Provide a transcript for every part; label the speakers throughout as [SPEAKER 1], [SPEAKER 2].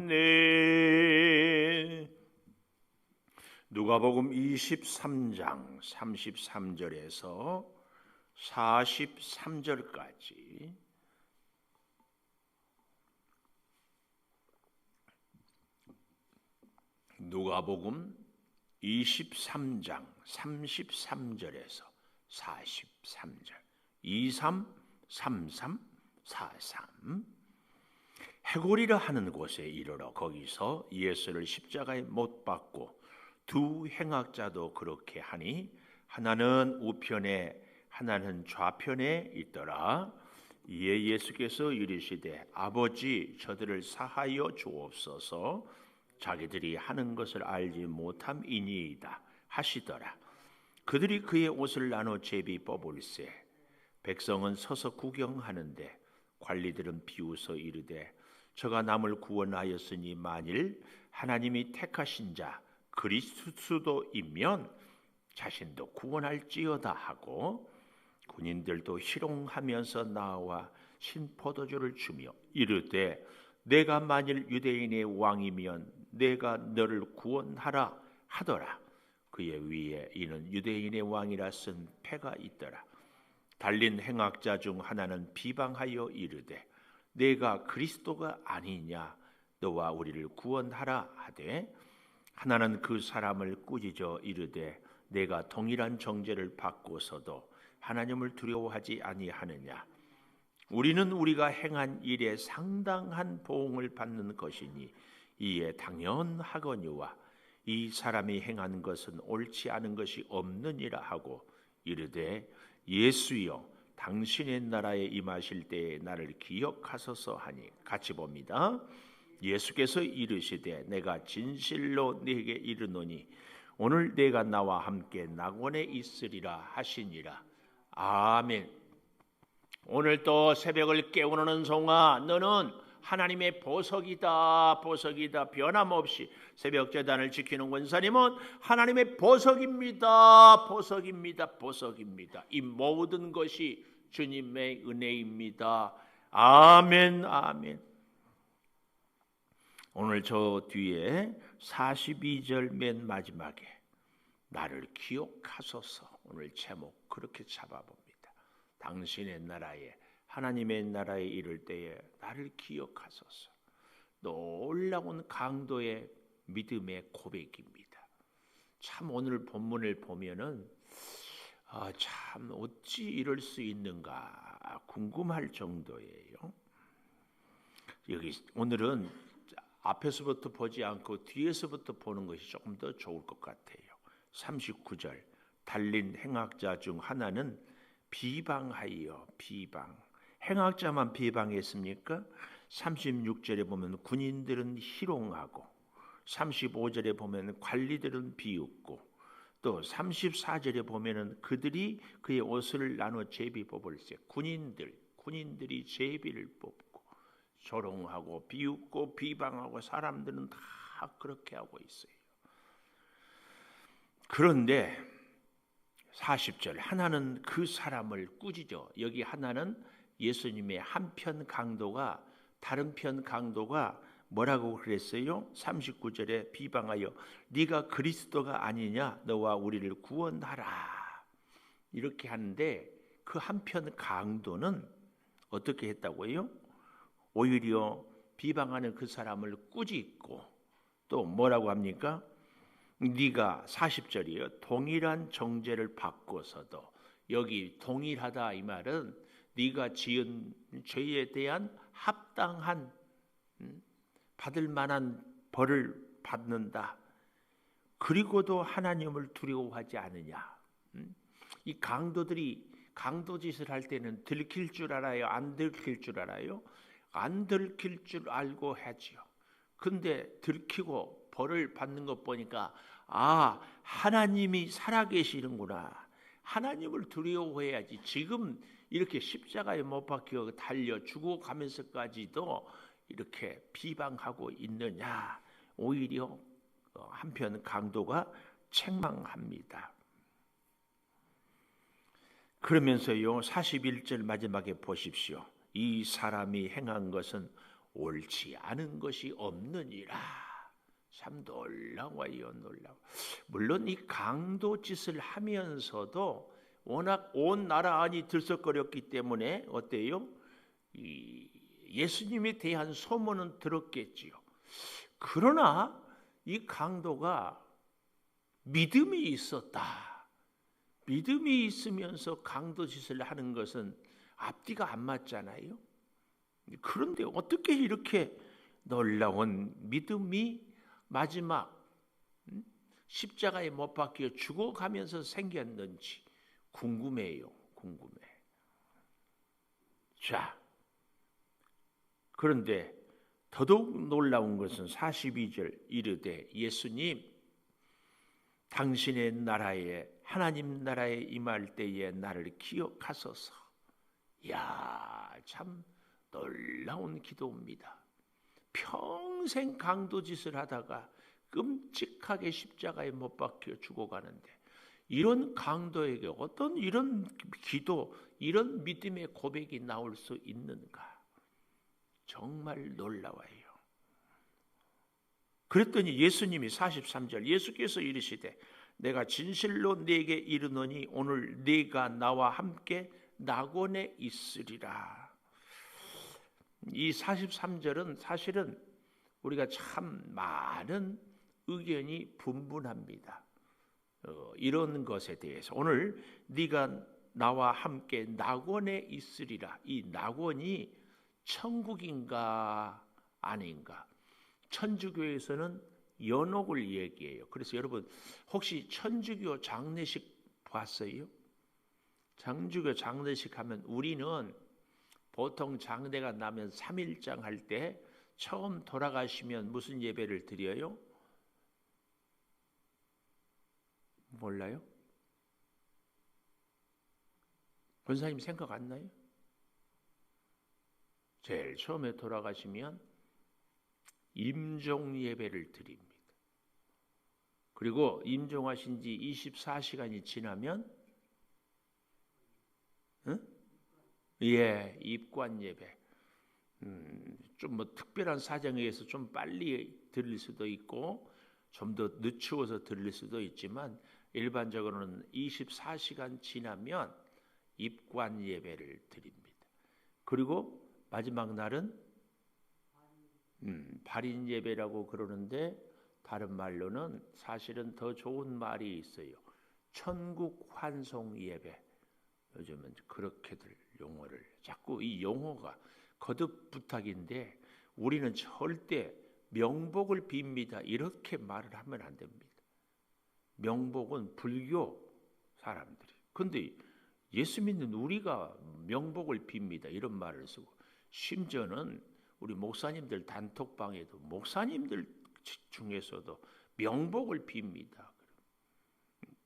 [SPEAKER 1] 없네. 누가복음 23장 33절에서 43절까지 누가복음 23장 33절에서 43절 23, 33, 43 해골이라 하는 곳에 이르러 거기서 예수를 십자가에 못 박고 두 행악자도 그렇게 하니 하나는 우편에 하나는 좌편에 있더라. 이에 예수께서 이르시되 아버지 저들을 사하여 주옵소서 자기들이 하는 것을 알지 못함이니이다 하시더라. 그들이 그의 옷을 나눠 제비 뽑을세 백성은 서서 구경하는데 관리들은 비웃어 이르되 저가 남을 구원하였으니 만일 하나님이 택하신 자 그리스도이면 자신도 구원할지어다 하고 군인들도 희롱하면서 나와 신포도주를 주며 이르되 내가 만일 유대인의 왕이면 내가 너를 구원하라 하더라. 그의 위에 이는 유대인의 왕이라 쓴 패가 있더라. 달린 행악자 중 하나는 비방하여 이르되 내가 그리스도가 아니냐 너와 우리를 구원하라 하되 하나는 그 사람을 꾸짖어 이르되 내가 동일한 정죄를 받고서도 하나님을 두려워하지 아니하느냐 우리는 우리가 행한 일에 상당한 보응을 받는 것이니 이에 당연하거니와 이 사람이 행한 것은 옳지 않은 것이 없느니라 하고 이르되 예수여 당신의 나라에 임하실 때에 나를 기억하소서 하니 같이 봅니다. 예수께서 이르시되 내가 진실로 네게 이르노니 오늘 내가 나와 함께 낙원에 있으리라 하시니라. 아멘. 오늘 또 새벽을 깨우는 은송아 너는 하나님의 보석이다 보석이다. 변함없이 새벽 제단을 지키는 권사님은 하나님의 보석입니다 보석입니다 보석입니다. 이 모든 것이 주님의 은혜입니다. 아멘 아멘. 오늘 저 뒤에 42절 맨 마지막에 나를 기억하소서 오늘 제목 그렇게 잡아봅니다. 당신의 나라에 하나님의 나라에 이를 때에 나를 기억하소서. 놀라운 강도의 믿음의 고백입니다. 참 오늘 본문을 보면은 참 어찌 이럴 수 있는가 궁금할 정도예요. 여기 오늘은 앞에서부터 보지 않고 뒤에서부터 보는 것이 조금 더 좋을 것 같아요. 39절 달린 행악자 중 하나는 비방하여 비방. 행악자만 비방했습니까? 36절에 보면 군인들은 희롱하고 35절에 보면 관리들은 비웃고 또 34절에 보면은 그들이 그의 옷을 나눠 제비 뽑을세. 군인들이 제비를 뽑고 조롱하고 비웃고 비방하고 사람들은 다 그렇게 하고 있어요. 그런데 40절 하나는 그 사람을 꾸짖어. 여기 하나는 예수님의 한편 강도가 다른 편 강도가 뭐라고 그랬어요? 39절에 비방하여 네가 그리스도가 아니냐 너와 우리를 구원하라 이렇게 하는데 그 한편 강도는 어떻게 했다고요? 오히려 비방하는 그 사람을 꾸짖고 또 뭐라고 합니까? 네가 40절이요 동일한 정죄를 받고서도 여기 동일하다 이 말은 네가 지은 죄에 대한 합당한 받을 만한 벌을 받는다. 그리고도 하나님을 두려워하지 않느냐. 이 강도들이 강도짓을 할 때는 들킬 줄 알아요? 안 들킬 줄 알아요? 안 들킬 줄 알고 하지요. 근데 들키고 벌을 받는 것 보니까 하나님이 살아계시는구나. 하나님을 두려워해야지. 지금 이렇게 십자가에 못 박혀 달려 죽어가면서까지도 이렇게 비방하고 있느냐. 오히려 한편 강도가 책망합니다. 그러면서요 41절 마지막에 보십시오. 이 사람이 행한 것은 옳지 않은 것이 없느니라. 참 놀라워요, 놀라워. 물론 이 강도 짓을 하면서도 워낙 온 나라 안이 들썩거렸기 때문에 어때요? 이 예수님에 대한 소문은 들었겠지요. 그러나 이 강도가 믿음이 있었다. 믿음이 있으면서 강도 짓을 하는 것은 앞뒤가 안 맞잖아요. 그런데 어떻게 이렇게 놀라운 믿음이 마지막 십자가에 못 박혀 죽어가면서 생겼는지 궁금해요. 궁금해. 자, 그런데 더더욱 놀라운 것은 42절 이르되 예수님 당신의 나라에 하나님 나라에 임할 때에 나를 기억하소서. 야, 참 놀라운 기도입니다. 평생 강도짓을 하다가 끔찍하게 십자가에 못 박혀 죽어가는데 이런 강도에게 어떤 이런 기도, 이런 믿음의 고백이 나올 수 있는가? 정말 놀라워요. 그랬더니 예수님이 43절 예수께서 이르시되 내가 진실로 네게 이르노니 오늘 네가 나와 함께 낙원에 있으리라. 이 43절은 사실은 우리가 참 많은 의견이 분분합니다. 이런 것에 대해서 오늘 네가 나와 함께 낙원에 있으리라. 이 낙원이 천국인가 아닌가? 천주교에서는 연옥을 얘기해요. 그래서 여러분 혹시 천주교 장례식 봤어요? 천주교 장례식 하면 우리는 보통 장례가 나면 3일장 할 때 처음 돌아가시면 무슨 예배를 드려요? 몰라요? 권사님 생각 안 나요? 제일 처음에 돌아가시면 임종 예배를 드립니다. 그리고 임종하신 지 24시간이 지나면 입관 예배. 좀 뭐 특별한 사정에 의해서 좀 빨리 드릴 수도 있고 좀 더 늦추어서 드릴 수도 있지만 일반적으로는 24시간 지나면 입관 예배를 드립니다. 그리고 마지막 날은 발인 예배라고 그러는데 다른 말로는 사실은 더 좋은 말이 있어요. 천국 환송 예배. 요즘은 그렇게들 용어를 자꾸 이 용어가 거듭 부탁인데 우리는 절대 명복을 빕니다. 이렇게 말을 하면 안 됩니다. 명복은 불교 사람들이. 근데 예수 믿는 우리가 명복을 빕니다. 이런 말을 쓰고 심지어는 우리 목사님들 단톡방에도 목사님들 중에서도 명복을 빕니다.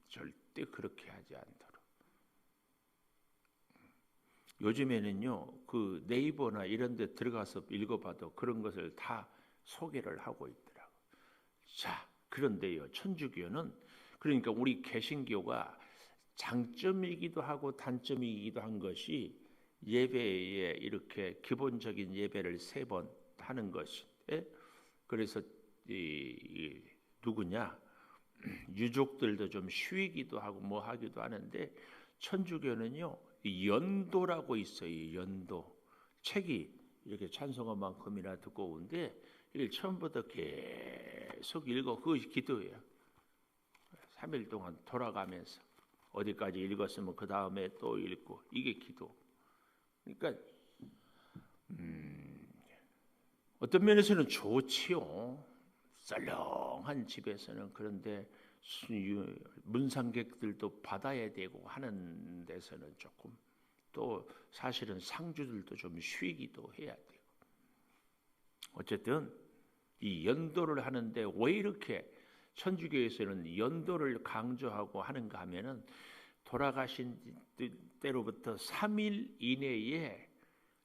[SPEAKER 1] 절대 그렇게 하지 않도록. 요즘에는요, 그 네이버나 이런 데 들어가서 읽어봐도 그런 것을 다 소개를 하고 있더라고요. 자, 그런데요, 천주교는 그러니까 우리 개신교가 장점이기도 하고 단점이기도 한 것이 예배에 이렇게 기본적인 예배를 3번 하는 것인데 그래서 누구냐 유족들도 좀 쉬기도 하고 뭐 하기도 하는데 천주교는요 연도라고 있어요. 연도 책이 이렇게 찬송가만큼이나 두꺼운데 이걸 처음부터 계속 읽어 그것이 기도예요. 3일 동안 돌아가면서 어디까지 읽었으면 그 다음에 또 읽고 이게 기도. 그러니까 어떤 면에서는 좋지요. 썰렁한 집에서는. 그런데 문상객들도 받아야 되고 하는 데서는 조금 또 사실은 상주들도 좀 쉬기도 해야 되고. 어쨌든 이 연도를 하는데 왜 이렇게 천주교에서는 연도를 강조하고 하는가 하면은 돌아가신 때로부터 3일 이내에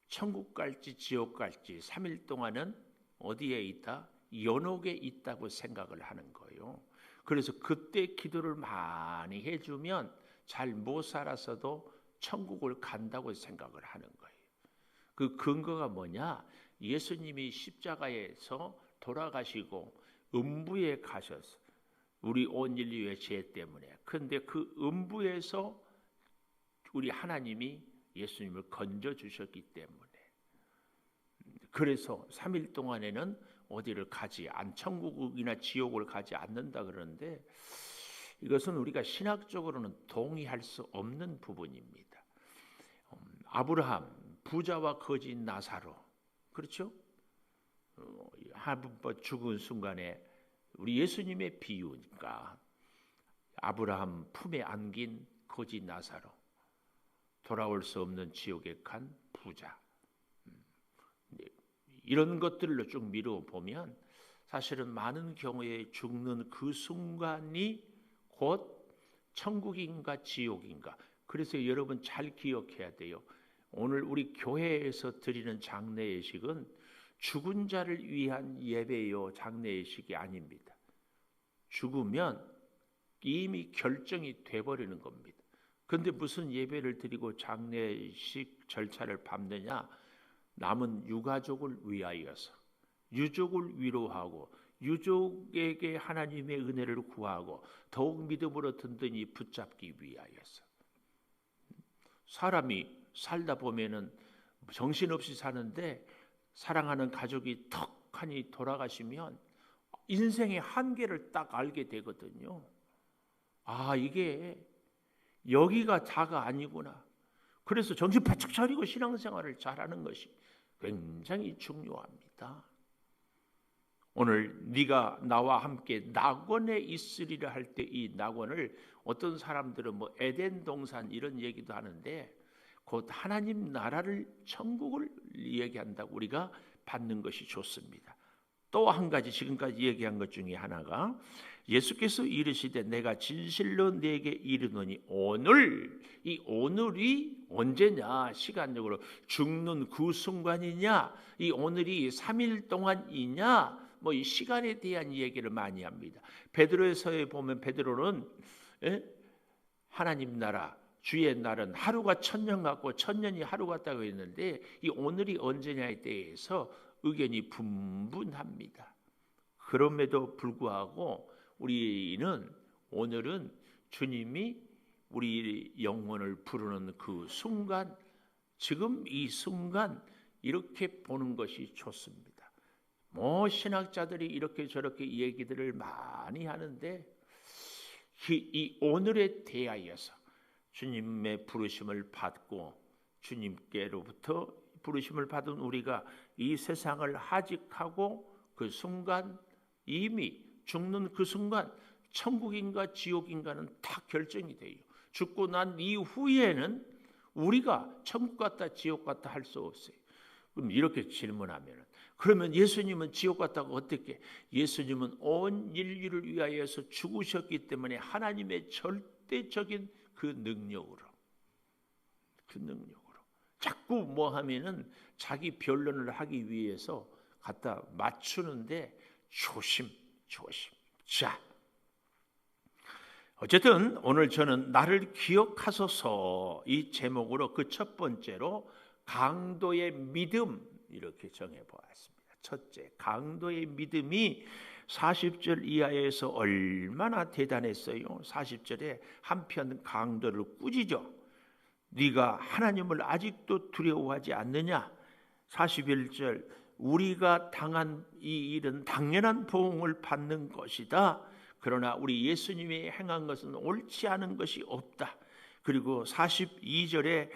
[SPEAKER 1] 천국 갈지 지옥 갈지 3일 동안은 어디에 있다? 연옥에 있다고 생각을 하는 거예요. 그래서 그때 기도를 많이 해주면 잘 못 살아서도 천국을 간다고 생각을 하는 거예요. 그 근거가 뭐냐? 예수님이 십자가에서 돌아가시고 음부에 가셔서 우리 온 인류의 죄 때문에, 그런데 그 음부에서 우리 하나님이 예수님을 건져주셨기 때문에, 그래서 3일 동안에는 어디를 가지 천국이나 지옥을 가지 않는다 그러는데, 이것은 우리가 신학적으로는 동의할 수 없는 부분입니다. 아브라함, 부자와 거지 나사로, 그렇죠? 한 번 죽은 순간에 우리 예수님의 비유니까 아브라함 품에 안긴 거지 나사로, 돌아올 수 없는 지옥에 간 부자, 이런 것들로 쭉 미루어 보면 사실은 많은 경우에 죽는 그 순간이 곧 천국인가 지옥인가. 그래서 여러분 잘 기억해야 돼요. 오늘 우리 교회에서 드리는 장례 예식은 죽은 자를 위한 예배요, 장례 예식이 아닙니다. 죽으면 이미 결정이 돼버리는 겁니다. 그런데 무슨 예배를 드리고 장례식 절차를 밟느냐? 남은 유가족을 위하여서, 유족을 위로하고 유족에게 하나님의 은혜를 구하고 더욱 믿음으로 든든히 붙잡기 위하여서. 사람이 살다 보면은 정신없이 사는데 사랑하는 가족이 턱하니 돌아가시면 인생의 한계를 딱 알게 되거든요. 아, 이게 여기가 다가 아니구나. 그래서 정신 바짝 차리고 신앙생활을 잘하는 것이 굉장히 중요합니다. 오늘 네가 나와 함께 낙원에 있으리라 할 때 이 낙원을 어떤 사람들은 뭐 에덴 동산 이런 얘기도 하는데 곧 하나님 나라를, 천국을 얘기한다고 우리가 받는 것이 좋습니다. 또 한 가지 지금까지 얘기한 것 중에 하나가 예수께서 이르시되 내가 진실로 네게 이르노니 오늘, 이 오늘이 언제냐? 시간적으로 죽는 그 순간이냐? 이 오늘이 3일 동안이냐? 뭐 이 시간에 대한 얘기를 많이 합니다. 베드로에서에 보면 베드로는 하나님 나라, 주의 날은 하루가 천년 같고 천년이 하루 같다고 했는데 이 오늘이 언제냐에 대해서 의견이 분분합니다. 그럼에도 불구하고 우리는 오늘은 주님이 우리 영혼을 부르는 그 순간, 지금 이 순간 이렇게 보는 것이 좋습니다. 뭐 신학자들이 이렇게 저렇게 얘기들을 많이 하는데 이 오늘에 대하여서 주님의 부르심을 받고 주님께로부터 부르심을 받은 우리가 이 세상을 하직하고 그 순간, 이미 죽는 그 순간 천국인가 지옥인가는 다 결정이 돼요. 죽고 난 이후에는 우리가 천국 갔다 지옥 갔다 할 수 없어요. 그럼 이렇게 질문하면, 그러면 예수님은 지옥 갔다고 어떻게? 예수님은 온 인류를 위하여서 죽으셨기 때문에 하나님의 절대적인 그 능력으로 자꾸 뭐 하면은 자기 변론을 하기 위해서 갖다 맞추는데 조심. 자, 어쨌든 오늘 저는 나를 기억하소서 이 제목으로 그 첫 번째로 강도의 믿음 이렇게 정해보았습니다. 첫째, 강도의 믿음이 40절 이하에서 얼마나 대단했어요. 40절에 한편 강도를 꾸짖어. 네가 하나님을 아직도 두려워하지 않느냐. 41절, 우리가 당한 이 일은 당연한 보응을 받는 것이다. 그러나 우리 예수님이 행한 것은 옳지 않은 것이 없다. 그리고 42절에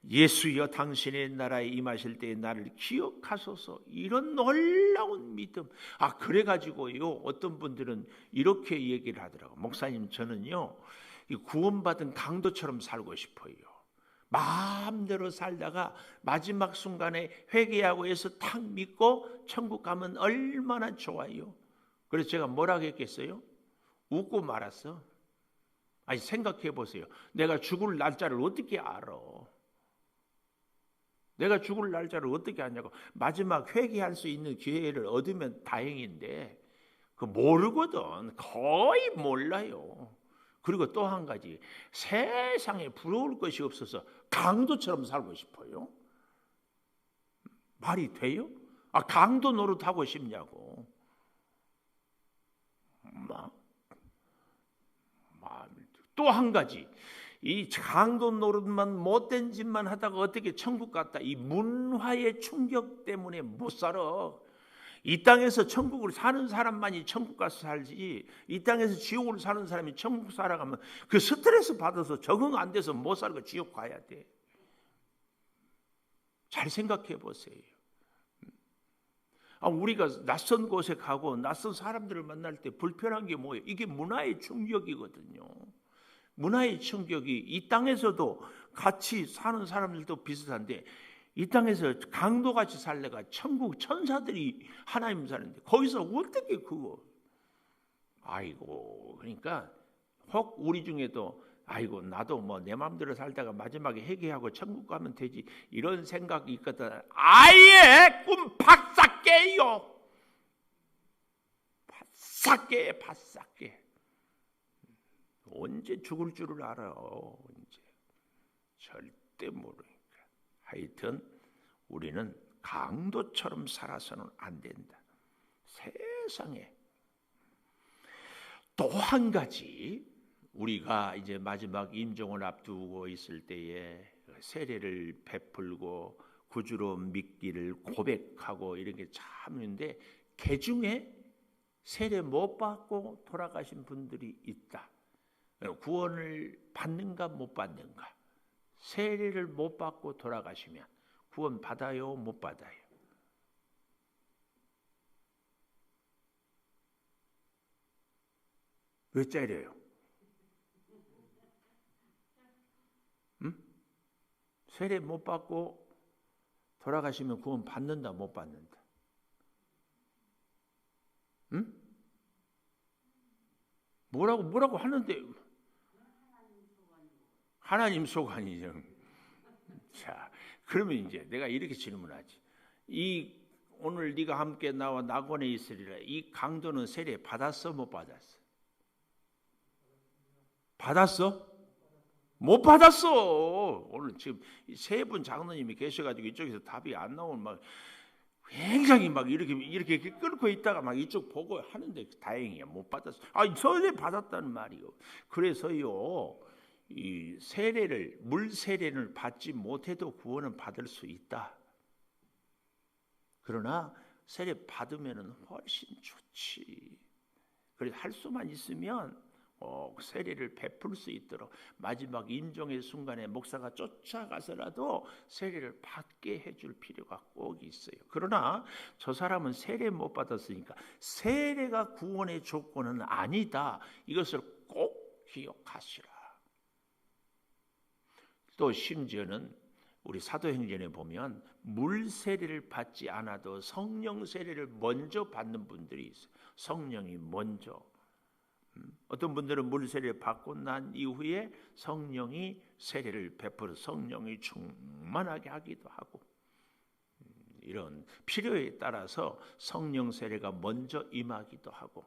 [SPEAKER 1] 예수여 당신의 나라에 임하실 때에 나를 기억하소서. 이런 놀라운 믿음. 그래가지고요, 어떤 분들은 이렇게 얘기를 하더라고요. 목사님, 저는요 구원받은 강도처럼 살고 싶어요. 마음대로 살다가 마지막 순간에 회개하고 해서 탁 믿고 천국 가면 얼마나 좋아요. 그래서 제가 뭐라고 했겠어요? 웃고 말았어. 아니, 생각해 보세요. 내가 죽을 날짜를 어떻게 알아? 내가 죽을 날짜를 어떻게 아냐고. 마지막 회개할 수 있는 기회를 얻으면 다행인데 그 모르거든. 거의 몰라요. 그리고 또 한 가지, 세상에 부러울 것이 없어서 강도처럼 살고 싶어요. 말이 돼요? 강도 노릇하고 싶냐고. 또 한 가지, 이 강도 노릇만 못된 짓만 하다가 어떻게 천국 갔다, 이 문화의 충격 때문에 못 살아. 이 땅에서 천국을 사는 사람만이 천국 가서 살지, 이 땅에서 지옥을 사는 사람이 천국 살아가면 그 스트레스 받아서 적응 안 돼서 못 살고 지옥 가야 돼. 잘 생각해 보세요. 우리가 낯선 곳에 가고 낯선 사람들을 만날 때 불편한 게 뭐예요? 이게 문화의 충격이거든요. 문화의 충격이 이 땅에서도 같이 사는 사람들도 비슷한데, 이 땅에서 강도같이 살래가 천국 천사들이 하나님 사는데 거기서 어떻게 그거. 그러니까 혹 우리 중에도 나도 뭐 내 마음대로 살다가 마지막에 회개하고 천국 가면 되지, 이런 생각이 있거든. 아예 꿈 바싹 깨요. 바싹 깨, 바싹 깨. 언제 죽을 줄을 알아. 언제. 절대 모르니까. 하여튼 우리는 강도처럼 살아서는 안 된다. 세상에. 또 한 가지, 우리가 이제 마지막 임종을 앞두고 있을 때에 세례를 베풀고 구주로 믿기를 고백하고 이런 게 참 있는데, 그 중에 세례 못 받고 돌아가신 분들이 있다. 구원을 받는가 못 받는가. 세례를 못 받고 돌아가시면 구원 받아요, 못 받아요? 왜 짜려요? 세례 못 받고 돌아가시면 구원 받는다, 못 받는다? 뭐라고 하는데, 하나님 소관이죠. 자, 그러면 이제 내가 이렇게 질문하지. 오늘 네가 함께 나와 낙원에 있으리라, 이 강도는 세례 받았어, 못 받았어? 받았어? 못 받았어. 오늘 지금 세 분 장로님이 계셔가지고 이쪽에서 답이 안 나오면 막 굉장히 막 이렇게 끊고 있다가 막 이쪽 보고 하는데, 다행이야, 못 받았어. 세례 받았다는 말이요. 그래서요, 이 물 세례를 받지 못해도 구원은 받을 수 있다. 그러나 세례 받으면은 훨씬 좋지. 그래서 할 수만 있으면 세례를 베풀 수 있도록 마지막 임종의 순간에 목사가 쫓아가서라도 세례를 받게 해줄 필요가 꼭 있어요. 그러나 저 사람은 세례 못 받았으니까 세례가 구원의 조건은 아니다. 이것을 꼭 기억하시라. 또 심지어는 우리 사도행전에 보면 물 세례를 받지 않아도 성령 세례를 먼저 받는 분들이 있어요. 성령이 먼저. 어떤 분들은 물 세례를 받고 난 이후에 성령이 세례를 베풀어 성령이 충만하게 하기도 하고, 이런 필요에 따라서 성령 세례가 먼저 임하기도 하고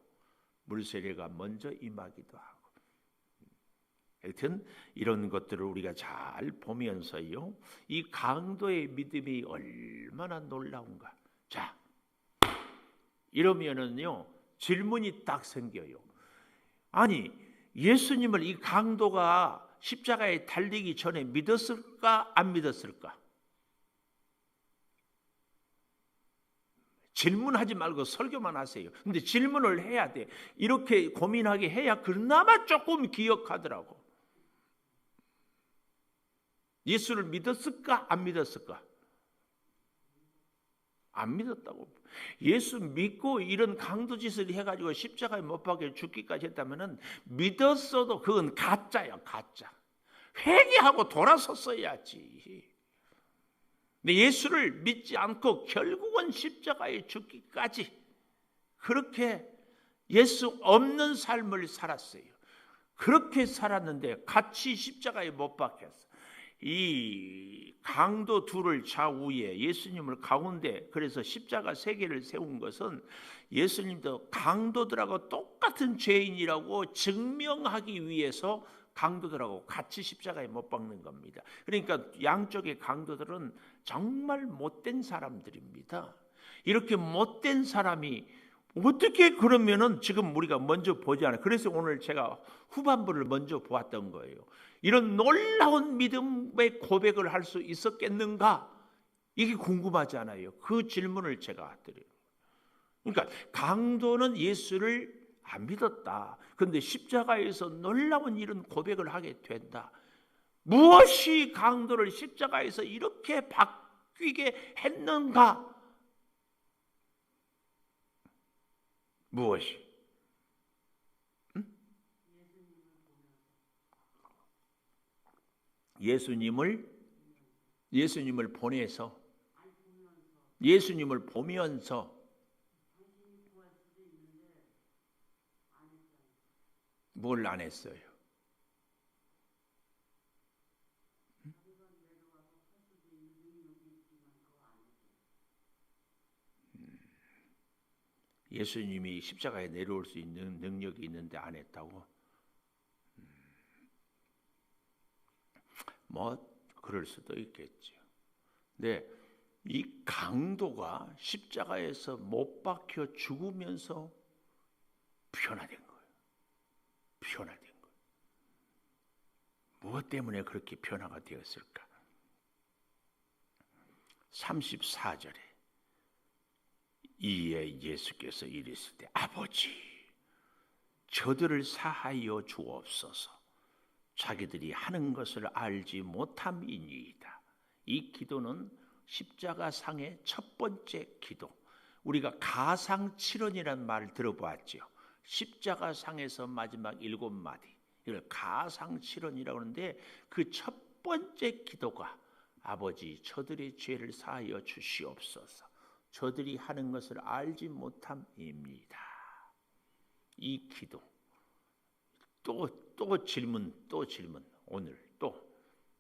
[SPEAKER 1] 물 세례가 먼저 임하기도 하고. 하여튼 이런 것들을 우리가 잘 보면서요, 이 강도의 믿음이 얼마나 놀라운가. 자, 이러면은요 질문이 딱 생겨요. 아니, 예수님을 이 강도가 십자가에 달리기 전에 믿었을까, 안 믿었을까? 질문하지 말고 설교만 하세요. 근데 질문을 해야 돼. 이렇게 고민하게 해야 그나마 조금 기억하더라고. 예수를 믿었을까, 안 믿었을까? 안 믿었다고. 예수 믿고 이런 강도짓을 해가지고 십자가에 못 박혀 죽기까지 했다면 믿었어도 그건 가짜야, 가짜. 회개하고 돌아섰어야지. 근데 예수를 믿지 않고 결국은 십자가에 죽기까지 그렇게 예수 없는 삶을 살았어요. 그렇게 살았는데 같이 십자가에 못 박혔어. 이 강도 둘을 좌우에 예수님을 가운데, 그래서 십자가 세 개를 세운 것은 예수님도 강도들하고 똑같은 죄인이라고 증명하기 위해서 강도들하고 같이 십자가에 못 박는 겁니다. 그러니까 양쪽의 강도들은 정말 못된 사람들입니다. 이렇게 못된 사람이 어떻게 그러면은 지금 우리가 먼저 보지 않아요. 그래서 오늘 제가 후반부를 먼저 보았던 거예요. 이런 놀라운 믿음의 고백을 할 수 있었겠는가? 이게 궁금하지 않아요. 그 질문을 제가 드려요. 그러니까 강도는 예수를 안 믿었다. 그런데 십자가에서 놀라운 이런 고백을 하게 된다. 무엇이 강도를 십자가에서 이렇게 바뀌게 했는가? 무엇이? 응? 예수님을 보내서 예수님을 보면서 뭘 안 했어요? 예수님이 십자가에 내려올 수 있는 능력이 있는데 안 했다고? 뭐 그럴 수도 있겠죠. 근데 이 강도가 십자가에서 못 박혀 죽으면서 변화된 거예요. 변화된 거예요. 무엇 때문에 그렇게 변화가 되었을까? 34절에 이에 예수께서 이르시되 아버지 저들을 사하여 주옵소서 자기들이 하는 것을 알지 못함이니이다. 이 기도는 십자가상의 첫 번째 기도. 우리가 가상칠언이라는 말을 들어보았죠. 십자가상에서 마지막 7마디 이걸 가상칠언이라고 하는데 그 첫 번째 기도가 아버지 저들의 죄를 사하여 주시옵소서 저들이 하는 것을 알지 못함입니다. 이 기도. 또 질문 오늘 또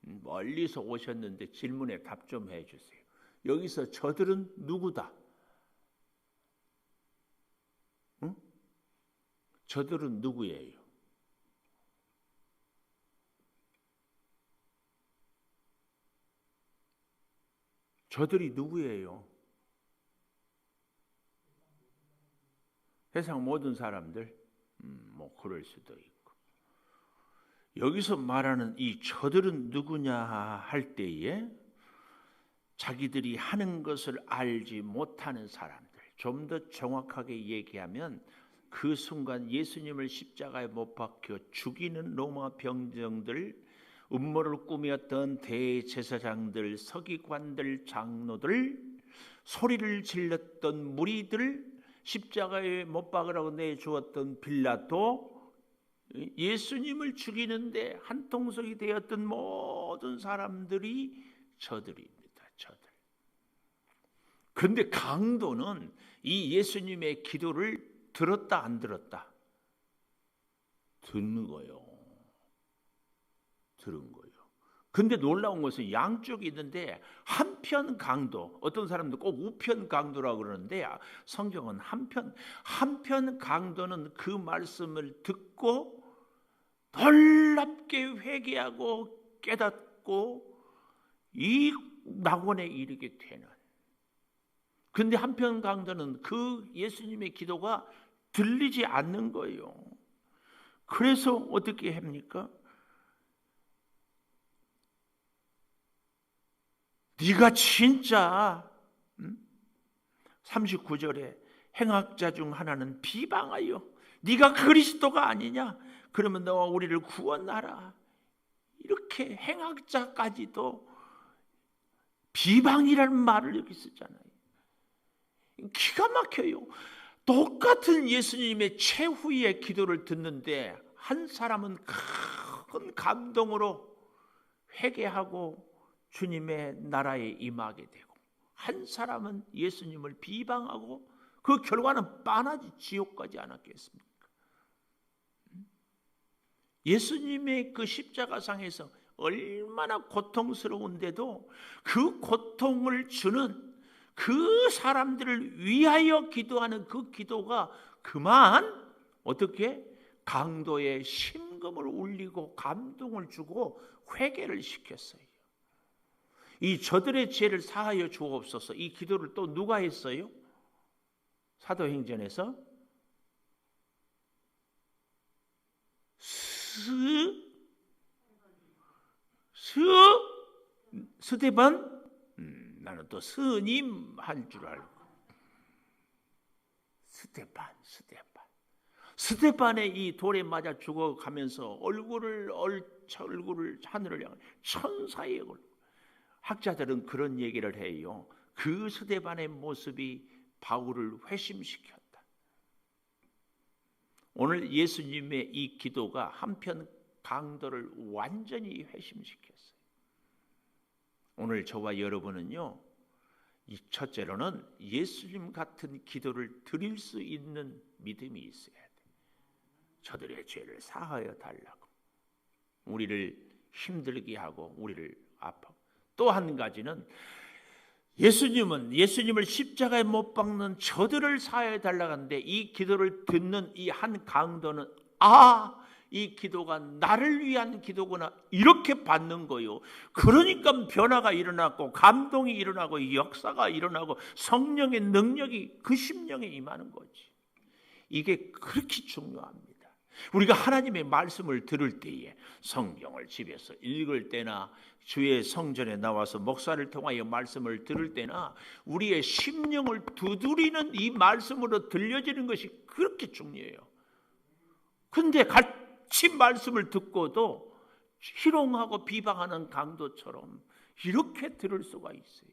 [SPEAKER 1] 멀리서 오셨는데 질문에 답 좀 해주세요. 여기서 저들은 누구다? 응? 저들은 누구예요? 저들이 누구예요? 세상 모든 사람들? 뭐 그럴 수도 있고. 여기서 말하는 이 저들은 누구냐 할 때에 자기들이 하는 것을 알지 못하는 사람들. 좀 더 정확하게 얘기하면 그 순간 예수님을 십자가에 못 박혀 죽이는 로마 병정들, 음모를 꾸몄던 대제사장들, 서기관들, 장로들, 소리를 질렀던 무리들, 십자가에 못 박으라고 내주었던 빌라도, 예수님을 죽이는데 한통속이 되었던 모든 사람들이 저들입니다. 저들. 그런데 강도는 이 예수님의 기도를 들었다 안 들었다? 듣는 거예요. 들은 거예요. 근데 놀라운 것은 양쪽이 있는데 한편 강도, 어떤 사람도 꼭 우편 강도라고 그러는데 성경은 한편 강도는 그 말씀을 듣고 놀랍게 회개하고 깨닫고 이 낙원에 이르게 되는. 근데 한편 강도는 그 예수님의 기도가 들리지 않는 거예요. 그래서 어떻게 합니까? 네가 진짜 39절에 행악자 중 하나는 비방하여 네가 그리스도가 아니냐? 그러면 너와 우리를 구원하라. 이렇게 행악자까지도 비방이라는 말을 여기 쓰잖아요. 기가 막혀요. 똑같은 예수님의 최후의 기도를 듣는데 한 사람은 큰 감동으로 회개하고 주님의 나라에 임하게 되고 한 사람은 예수님을 비방하고 그 결과는 빤하지 지옥 가지 않았겠습니까? 예수님의 그 십자가상에서 얼마나 고통스러운데도 그 고통을 주는 그 사람들을 위하여 기도하는 그 기도가 그만 어떻게 강도의 심금을 울리고 감동을 주고 회개를 시켰어요. 이 저들의 죄를 사하여 주옵소서. 이 기도를 또 누가 했어요? 사도행전에서 스데반? 나는 또 스님 한 줄 알고. 스데반의 이 돌에 맞아 죽어가면서 얼굴을 하늘을 향해 천사의 얼굴. 학자들은 그런 얘기를 해요. 그 스데반의 모습이 바울을 회심시켰다. 오늘 예수님의 이 기도가 한편 강도를 완전히 회심시켰어요. 오늘 저와 여러분은요, 이 첫째로는 예수님 같은 기도를 드릴 수 있는 믿음이 있어야 돼. 저들의 죄를 사하여 달라고, 우리를 힘들게 하고 우리를 아파하고. 또 한 가지는 예수님을 십자가에 못 박는 저들을 사하여 달라고 하는데, 이 기도를 듣는 이 한 강도는 이 기도가 나를 위한 기도구나, 이렇게 받는 거요. 그러니까 변화가 일어났고 감동이 일어나고 역사가 일어나고 성령의 능력이 그 심령에 임하는 거지. 이게 그렇게 중요합니다. 우리가 하나님의 말씀을 들을 때에, 성경을 집에서 읽을 때나 주의 성전에 나와서 목사를 통하여 말씀을 들을 때나 우리의 심령을 두드리는 이 말씀으로 들려지는 것이 그렇게 중요해요. 근데 같이 말씀을 듣고도 희롱하고 비방하는 강도처럼 이렇게 들을 수가 있어요.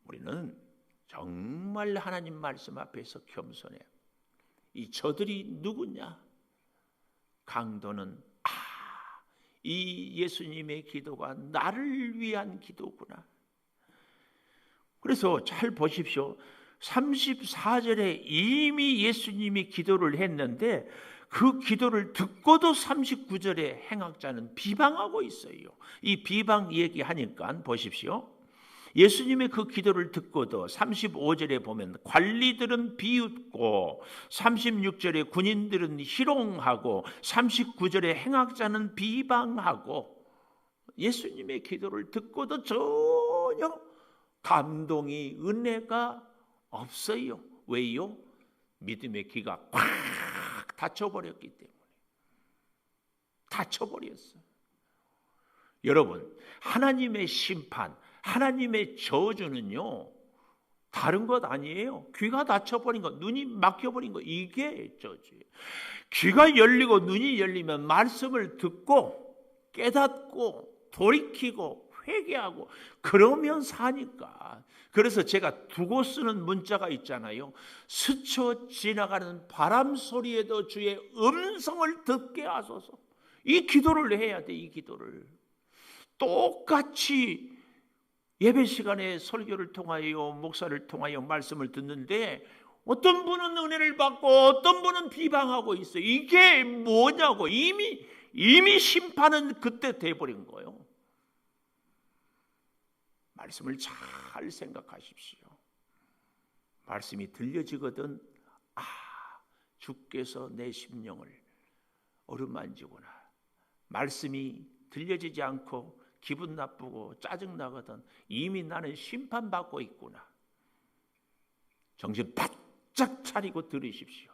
[SPEAKER 1] 우리는 정말 하나님 말씀 앞에서 겸손해요. 이 저들이 누구냐? 강도는 이 예수님의 기도가 나를 위한 기도구나. 그래서 잘 보십시오. 34절에 이미 예수님이 기도를 했는데 그 기도를 듣고도 39절에 행악자는 비방하고 있어요. 이 비방 얘기하니까 보십시오. 예수님의 그 기도를 듣고도 35절에 보면 관리들은 비웃고, 36절에 군인들은 희롱하고, 39절에 행악자는 비방하고, 예수님의 기도를 듣고도 전혀 감동이, 은혜가 없어요. 왜요? 믿음의 귀가 꽉 닫혀버렸기 때문에. 닫혀버렸어요. 여러분, 하나님의 심판, 하나님의 저주는요, 다른 것 아니에요. 귀가 닫혀버린 것, 눈이 막혀버린 것, 이게 저주예요. 귀가 열리고 눈이 열리면 말씀을 듣고 깨닫고 돌이키고 회개하고 그러면 사니까. 그래서 제가 두고 쓰는 문자가 있잖아요. 스쳐 지나가는 바람 소리에도 주의 음성을 듣게 하소서. 이 기도를 해야 돼. 이 기도를 똑같이 예배 시간에 설교를 통하여 목사를 통하여 말씀을 듣는데 어떤 분은 은혜를 받고 어떤 분은 비방하고 있어요. 이게 뭐냐고. 이미 심판은 그때 돼버린 거예요. 말씀을 잘 생각하십시오. 말씀이 들려지거든 주께서 내 심령을 어루만지구나. 말씀이 들려지지 않고 기분 나쁘고 짜증나거든 이미 나는 심판받고 있구나. 정신 바짝 차리고 들으십시오.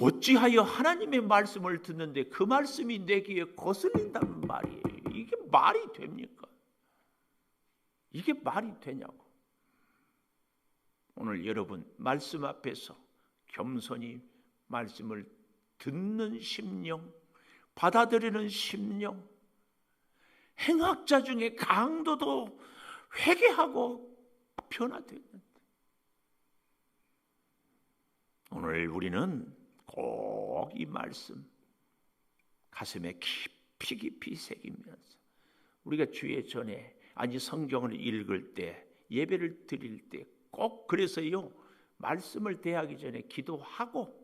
[SPEAKER 1] 어찌하여 하나님의 말씀을 듣는데 그 말씀이 내 귀에 거슬린단 말이에요. 이게 말이 됩니까? 이게 말이 되냐고. 오늘 여러분 말씀 앞에서 겸손히 말씀을 듣는 심령, 받아들이는 심령, 행악자 중에 강도도 회개하고 변화되는데, 오늘 우리는 꼭 이 말씀 가슴에 깊이 새기면서 우리가 주의 전에 성경을 읽을 때, 예배를 드릴 때 꼭 그래서요 말씀을 대하기 전에 기도하고,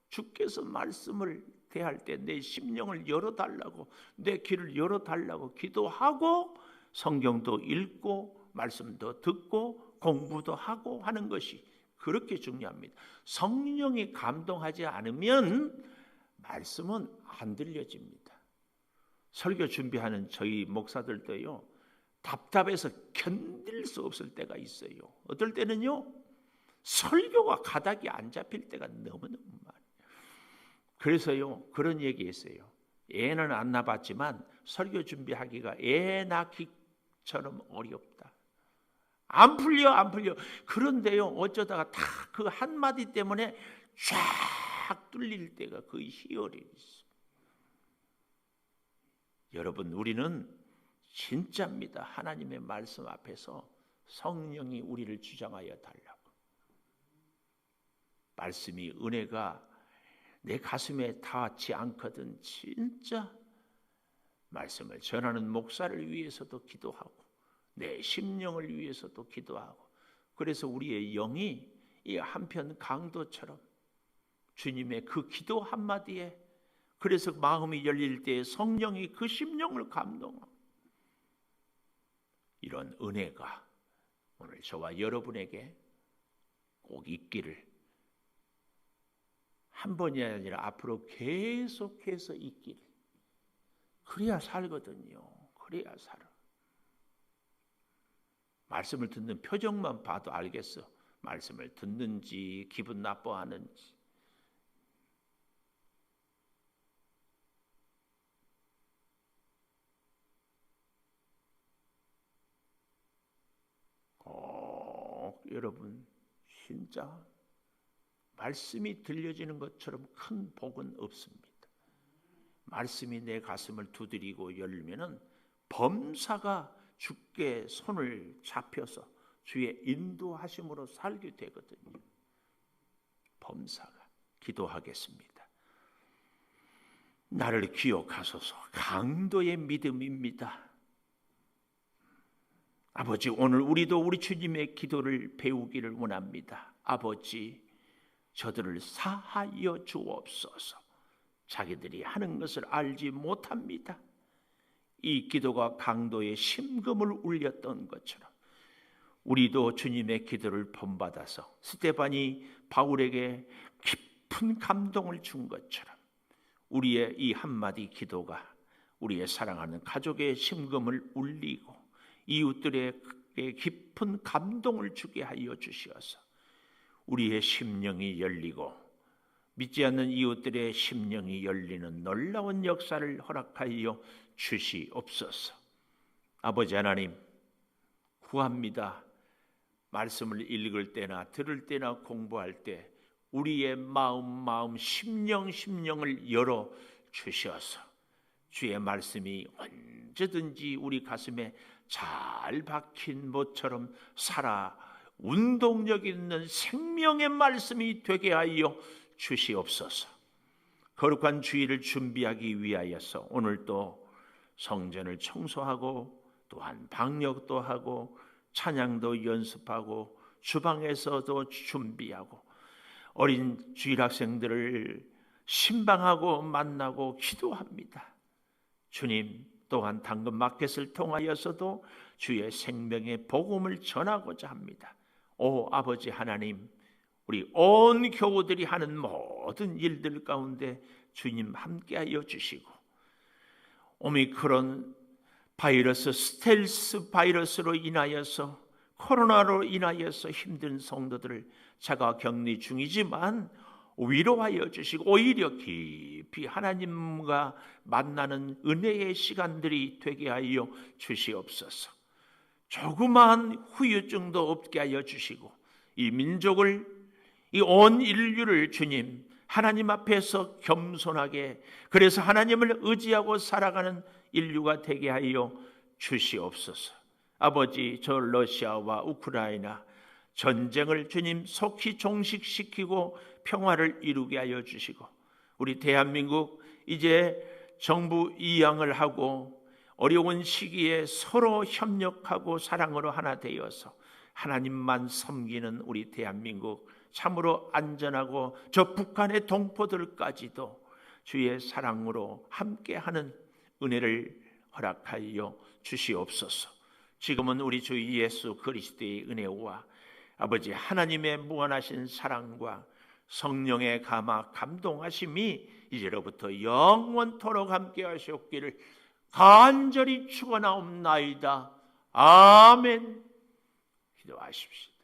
[SPEAKER 1] 주께서 말씀을 대할 때 내 심령을 열어달라고, 내 귀를 열어달라고 기도하고 성경도 읽고 말씀도 듣고 공부도 하고 하는 것이 그렇게 중요합니다. 성령이 감동하지 않으면 말씀은 안 들려집니다. 설교 준비하는 저희 목사들도요 답답해서 견딜 수 없을 때가 있어요. 어떨 때는요, 설교가 가닥이 안 잡힐 때가 너무너무 많아요. 그래서요, 그런 얘기했어요. 애는 안 낳았지만 설교 준비하기가 애 낳기처럼 어렵다. 안 풀려. 그런데요, 어쩌다가 다 그 한마디 때문에 쫙 뚫릴 때가 거의 희열이 있어. 여러분, 우리는 진짜입니다. 하나님의 말씀 앞에서 성령이 우리를 주장하여 달라고. 말씀이, 은혜가 내 가슴에 닿지 않거든 진짜 말씀을 전하는 목사를 위해서도 기도하고 내 심령을 위해서도 기도하고, 그래서 우리의 영이 이 한편 강도처럼 주님의 그 기도 한마디에, 그래서 마음이 열릴 때 성령이 그 심령을 감동하고, 이런 은혜가 오늘 저와 여러분에게 꼭 있기를, 한 번이 아니라 앞으로 계속해서 있기를. 그래야 살거든요. 그래야 살아. 말씀을 듣는 표정만 봐도 알겠어. 말씀을 듣는지 기분 나빠하는지. 여러분, 진짜 말씀이 들려지는 것처럼 큰 복은 없습니다. 말씀이 내 가슴을 두드리고 열면은 범사가 주께 손을 잡혀서 주의 인도하심으로 살게 되거든요. 범사가. 기도하겠습니다. 나를 기억하소서. 강도의 믿음입니다. 아버지, 오늘 우리도 우리 주님의 기도를 배우기를 원합니다. 아버지, 저들을 사하여 주옵소서. 자기들이 하는 것을 알지 못합니다. 이 기도가 강도의 심금을 울렸던 것처럼 우리도 주님의 기도를 본받아서 스데반이 바울에게 깊은 감동을 준 것처럼 우리의 이 한마디 기도가 우리의 사랑하는 가족의 심금을 울리고 이웃들에게 깊은 감동을 주게 하여 주시어서 우리의 심령이 열리고 믿지 않는 이웃들의 심령이 열리는 놀라운 역사를 허락하여 주시옵소서. 아버지 하나님, 구합니다. 말씀을 읽을 때나 들을 때나 공부할 때 우리의 마음 심령을 열어 주셔서 주의 말씀이 언제든지 우리 가슴에 잘 박힌 못처럼 살아 운동력 있는 생명의 말씀이 되게 하여 주시옵소서. 거룩한 주일을 준비하기 위하여서 오늘도 성전을 청소하고 또한 방역도 하고 찬양도 연습하고 주방에서도 준비하고 어린 주일 학생들을 신방하고 만나고 기도합니다. 주님, 또한 당근마켓을 통하여서도 주의 생명의 복음을 전하고자 합니다. 오 아버지 하나님, 우리 온 교우들이 하는 모든 일들 가운데 주님 함께하여 주시고 오미크론 바이러스, 스텔스 바이러스로 인하여서 코로나로 인하여서 힘든 성도들을 자가 격리 중이지만 위로하여 주시고 오히려 깊이 하나님과 만나는 은혜의 시간들이 되게 하여 주시옵소서. 조그마한 후유증도 없게 하여 주시고 이 민족을, 이 온 인류를 주님 하나님 앞에서 겸손하게, 그래서 하나님을 의지하고 살아가는 인류가 되게 하여 주시옵소서. 아버지, 저 러시아와 우크라이나 전쟁을 주님 속히 종식시키고 평화를 이루게 하여 주시고 우리 대한민국 이제 정부 이양을 하고 어려운 시기에 서로 협력하고 사랑으로 하나 되어서 하나님만 섬기는 우리 대한민국 참으로 안전하고 저 북한의 동포들까지도 주의 사랑으로 함께하는 은혜를 허락하여 주시옵소서. 지금은 우리 주 예수 그리스도의 은혜와 아버지 하나님의 무한하신 사랑과 성령의 감화 감동하심이 이제로부터 영원토록 함께 하시옵기를 간절히 축원하옵나이다. 아멘. 기도하십시오.